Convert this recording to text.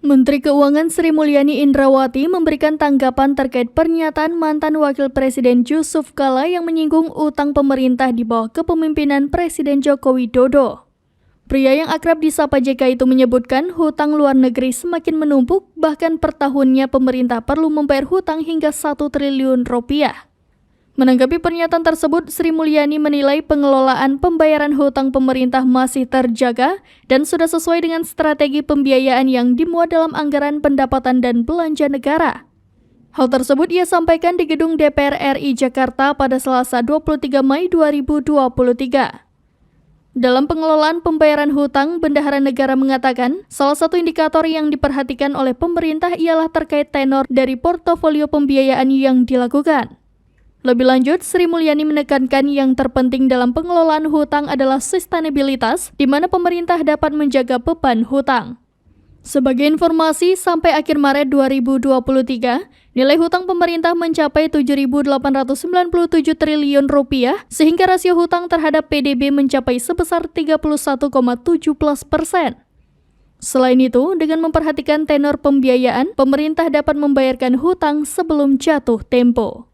Menteri Keuangan Sri Mulyani Indrawati memberikan tanggapan terkait pernyataan mantan Wakil Presiden Yusuf Kala yang menyinggung utang pemerintah di bawah kepemimpinan Presiden Joko Widodo. Pria yang akrab disapa JK itu menyebutkan hutang luar negeri semakin menumpuk, bahkan per tahunnya pemerintah perlu membayar hutang hingga 1 triliun rupiah. Menanggapi pernyataan tersebut, Sri Mulyani menilai pengelolaan pembayaran hutang pemerintah masih terjaga dan sudah sesuai dengan strategi pembiayaan yang dimuat dalam anggaran pendapatan dan belanja negara. Hal tersebut ia sampaikan di gedung DPR RI Jakarta pada Selasa 23 Mei 2023. Dalam pengelolaan pembayaran hutang, Bendahara Negara mengatakan salah satu indikator yang diperhatikan oleh pemerintah ialah terkait tenor dari portofolio pembiayaan yang dilakukan. Lebih lanjut, Sri Mulyani menekankan yang terpenting dalam pengelolaan hutang adalah sustainabilitas, di mana pemerintah dapat menjaga beban hutang. Sebagai informasi, sampai akhir Maret 2023, nilai hutang pemerintah mencapai 7.897 triliun rupiah, sehingga rasio hutang terhadap PDB mencapai sebesar 31,17%. Selain itu, dengan memperhatikan tenor pembiayaan, pemerintah dapat membayarkan hutang sebelum jatuh tempo.